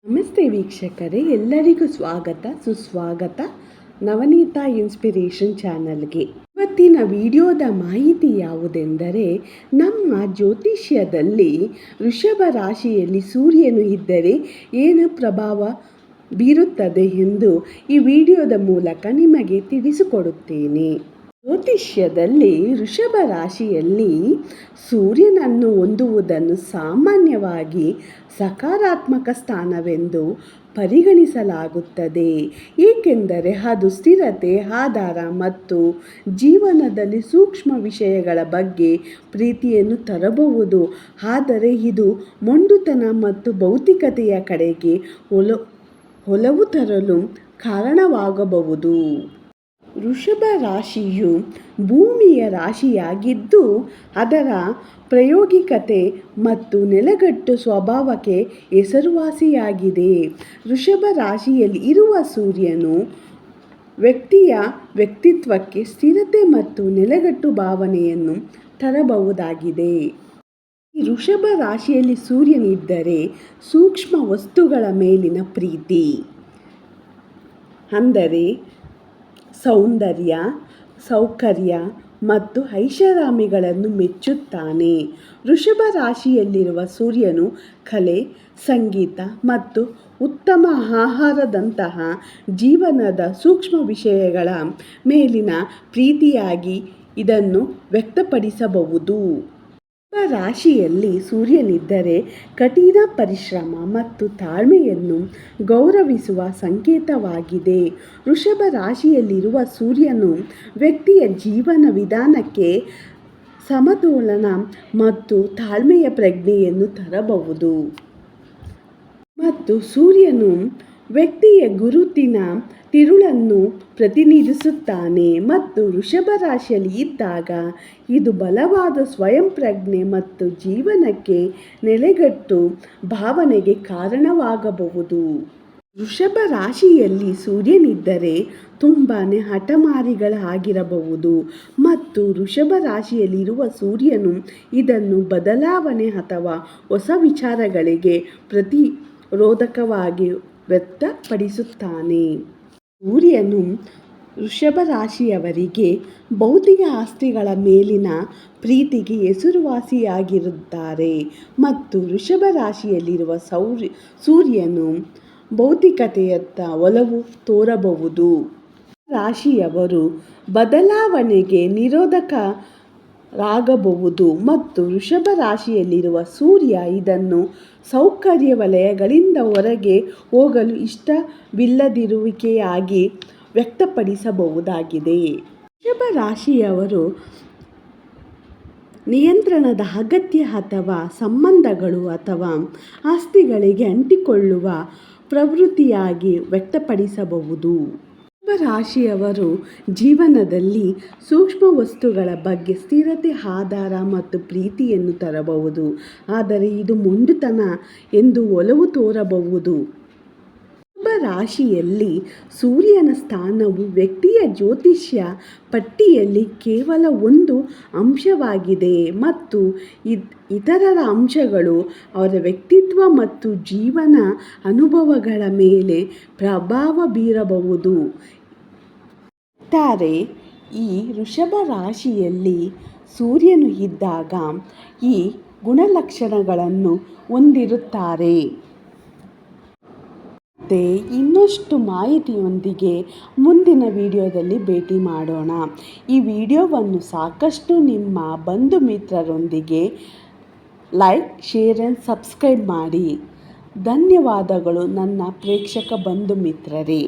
ನಮಸ್ತೆ ವೀಕ್ಷಕರೇ, ಎಲ್ಲರಿಗೂ ಸ್ವಾಗತ ಸುಸ್ವಾಗತ ನವನೀತಾ ಇನ್ಸ್ಪಿರೇಷನ್ ಚಾನಲ್ಗೆ. ಇವತ್ತಿನ ವಿಡಿಯೋದ ಮಾಹಿತಿ ಯಾವುದೆಂದರೆ, ನಮ್ಮ ಜ್ಯೋತಿಷ್ಯದಲ್ಲಿ ವೃಷಭ ರಾಶಿಯಲ್ಲಿ ಸೂರ್ಯನು ಇದ್ದರೆ ಏನು ಪ್ರಭಾವ ಬೀರುತ್ತದೆ ಎಂದು ಈ ವಿಡಿಯೋದ ಮೂಲಕ ನಿಮಗೆ ತಿಳಿಸಿಕೊಡುತ್ತೇನೆ. ಜ್ಯೋತಿಷ್ಯದಲ್ಲಿ ವೃಷಭ ರಾಶಿಯಲ್ಲಿ ಸೂರ್ಯನನ್ನು ಹೊಂದುವುದನ್ನು ಸಾಮಾನ್ಯವಾಗಿ ಸಕಾರಾತ್ಮಕ ಸ್ಥಾನವೆಂದು ಪರಿಗಣಿಸಲಾಗುತ್ತದೆ, ಏಕೆಂದರೆ ಅದು ಸ್ಥಿರತೆ, ಆಧಾರ ಮತ್ತು ಜೀವನದಲ್ಲಿ ಸೂಕ್ಷ್ಮ ವಿಷಯಗಳ ಬಗ್ಗೆ ಪ್ರೀತಿಯನ್ನು ತರಬಹುದು. ಆದರೆ ಇದು ಮೊಂಡುತನ ಮತ್ತು ಭೌತಿಕತೆಯ ಕಡೆಗೆ ಒಲವು ತರಲು ಕಾರಣವಾಗಬಹುದು. ವೃಷಭ ರಾಶಿಯು ಭೂಮಿಯ ರಾಶಿಯಾಗಿದ್ದು, ಅದರ ಪ್ರಾಯೋಗಿಕತೆ ಮತ್ತು ನೆಲೆಗಟ್ಟು ಸ್ವಭಾವಕ್ಕೆ ಹೆಸರುವಾಸಿಯಾಗಿದೆ. ವೃಷಭ ರಾಶಿಯಲ್ಲಿ ಇರುವ ಸೂರ್ಯನು ವ್ಯಕ್ತಿಯ ವ್ಯಕ್ತಿತ್ವಕ್ಕೆ ಸ್ಥಿರತೆ ಮತ್ತು ನೆಲೆಗಟ್ಟು ಭಾವನೆಯನ್ನು ತರಬಹುದಾಗಿದೆ. ಈ ವೃಷಭ ರಾಶಿಯಲ್ಲಿ ಸೂರ್ಯನಿದ್ದರೆ ಸೂಕ್ಷ್ಮ ವಸ್ತುಗಳ ಮೇಲಿನ ಪ್ರೀತಿ, ಅಂದರೆ ಸೌಂದರ್ಯ, ಸೌಕರ್ಯ ಮತ್ತು ಐಷಾರಾಮಿಗಳನ್ನು ಮೆಚ್ಚುತ್ತಾನೆ. ವೃಷಭ ರಾಶಿಯಲ್ಲಿರುವ ಸೂರ್ಯನು ಕಲೆ, ಸಂಗೀತ ಮತ್ತು ಉತ್ತಮ ಆಹಾರದಂತಹ ಜೀವನದ ಸೂಕ್ಷ್ಮ ವಿಷಯಗಳ ಮೇಲಿನ ಪ್ರೀತಿಯಾಗಿ ಇದನ್ನು ವ್ಯಕ್ತಪಡಿಸಬಹುದು. ವೃಷಭ ರಾಶಿಯಲ್ಲಿ ಸೂರ್ಯನಿದ್ದರೆ ಕಠಿಣ ಪರಿಶ್ರಮ ಮತ್ತು ತಾಳ್ಮೆಯನ್ನು ಗೌರವಿಸುವ ಸಂಕೇತವಾಗಿದೆ. ವೃಷಭ ರಾಶಿಯಲ್ಲಿರುವ ಸೂರ್ಯನು ವ್ಯಕ್ತಿಯ ಜೀವನ ವಿಧಾನಕ್ಕೆ ಸಮತೋಲನ ಮತ್ತು ತಾಳ್ಮೆಯ ಪ್ರಜ್ಞೆಯನ್ನು ತರಬಹುದು. ಮತ್ತು ಸೂರ್ಯನು ವ್ಯಕ್ತಿಯ ಗುರುತಿನ ತಿರುಳನ್ನು ಪ್ರತಿನಿಧಿಸುತ್ತಾನೆ ಮತ್ತು ವೃಷಭ ರಾಶಿಯಲ್ಲಿ ಇದ್ದಾಗ ಇದು ಬಲವಾದ ಸ್ವಯಂ ಪ್ರಜ್ಞೆ ಮತ್ತು ಜೀವನಕ್ಕೆ ನೆಲೆಗಟ್ಟು ಭಾವನೆಗೆ ಕಾರಣವಾಗಬಹುದು. ವೃಷಭ ರಾಶಿಯಲ್ಲಿ ಸೂರ್ಯನಿದ್ದರೆ ತುಂಬಾ ಹಠಮಾರಿಗಳಾಗಿರಬಹುದು ಮತ್ತು ವೃಷಭ ರಾಶಿಯಲ್ಲಿರುವ ಸೂರ್ಯನು ಇದನ್ನು ಬದಲಾವಣೆ ಅಥವಾ ಹೊಸ ವಿಚಾರಗಳಿಗೆ ಪ್ರತಿರೋಧಕವಾಗಿ ವ್ಯಕ್ತಪಡಿಸುತ್ತಾನೆ. ಸೂರ್ಯನು ವೃಷಭ ರಾಶಿಯವರಿಗೆ ಭೌತಿಕ ಆಸ್ತಿಗಳ ಮೇಲಿನ ಪ್ರೀತಿಗೆ ಹೆಸರುವಾಸಿಯಾಗಿರುತ್ತಾರೆ ಮತ್ತು ವೃಷಭ ರಾಶಿಯಲ್ಲಿರುವ ಸೂರ್ಯನು ಭೌತಿಕತೆಯತ್ತ ಒಲವು ತೋರಬಹುದು. ರಾಶಿಯವರು ಬದಲಾವಣೆಗೆ ನಿರೋಧಕರಾಗಬಹುದು ಮತ್ತು ವೃಷಭ ರಾಶಿಯಲ್ಲಿರುವ ಸೂರ್ಯ ಇದನ್ನು ಸೌಕರ್ಯ ವಲಯಗಳಿಂದ ಹೊರಗೆ ಹೋಗಲು ಇಷ್ಟವಿಲ್ಲದಿರುವಿಕೆಯಾಗಿ ವ್ಯಕ್ತಪಡಿಸಬಹುದಾಗಿದೆ. ವೃಷಭ ರಾಶಿಯವರು ನಿಯಂತ್ರಣದ ಅಗತ್ಯ ಅಥವಾ ಸಂಬಂಧಗಳು ಅಥವಾ ಆಸ್ತಿಗಳಿಗೆ ಅಂಟಿಕೊಳ್ಳುವ ಪ್ರವೃತ್ತಿಯಾಗಿ ವ್ಯಕ್ತಪಡಿಸಬಹುದು. ವೃಷಭ ರಾಶಿಯವರು ಜೀವನದಲ್ಲಿ ಸೂಕ್ಷ್ಮ ವಸ್ತುಗಳ ಬಗ್ಗೆ ಸ್ಥಿರತೆ, ಆಧಾರ ಮತ್ತು ಪ್ರೀತಿಯನ್ನು ತರಬಹುದು, ಆದರೆ ಇದು ಮೊಂಡುತನ ಎಂದು ಒಲವು ತೋರಬಹುದು. ವೃಷಭ ರಾಶಿಯಲ್ಲಿ ಸೂರ್ಯನ ಸ್ಥಾನವು ವ್ಯಕ್ತಿಯ ಜ್ಯೋತಿಷ್ಯ ಪಟ್ಟಿಯಲ್ಲಿ ಕೇವಲ ಒಂದು ಅಂಶವಾಗಿದೆ ಮತ್ತು ಇತರರ ಅಂಶಗಳು ಅವರ ವ್ಯಕ್ತಿತ್ವ ಮತ್ತು ಜೀವನ ಅನುಭವಗಳ ಮೇಲೆ ಪ್ರಭಾವ ಬೀರಬಹುದು. ಒಟ್ಟಾರೆ ಈ ವೃಷಭ ರಾಶಿಯಲ್ಲಿ ಸೂರ್ಯನು ಇದ್ದಾಗ ಈ ಗುಣಲಕ್ಷಣಗಳನ್ನು ಹೊಂದಿರುತ್ತಾರೆ. ಮತ್ತೆ ಇನ್ನಷ್ಟು ಮಾಹಿತಿಯೊಂದಿಗೆ ಮುಂದಿನ ವಿಡಿಯೋದಲ್ಲಿ ಭೇಟಿ ಮಾಡೋಣ. ಈ ವಿಡಿಯೋವನ್ನು ಸಾಕಷ್ಟು ನಿಮ್ಮ ಬಂಧು ಮಿತ್ರರೊಂದಿಗೆ ಲೈಕ್, ಶೇರ್ ಆ್ಯಂಡ್ ಸಬ್ಸ್ಕ್ರೈಬ್ ಮಾಡಿ. ಧನ್ಯವಾದಗಳು ನನ್ನ ಪ್ರೇಕ್ಷಕ ಬಂಧು ಮಿತ್ರರೇ.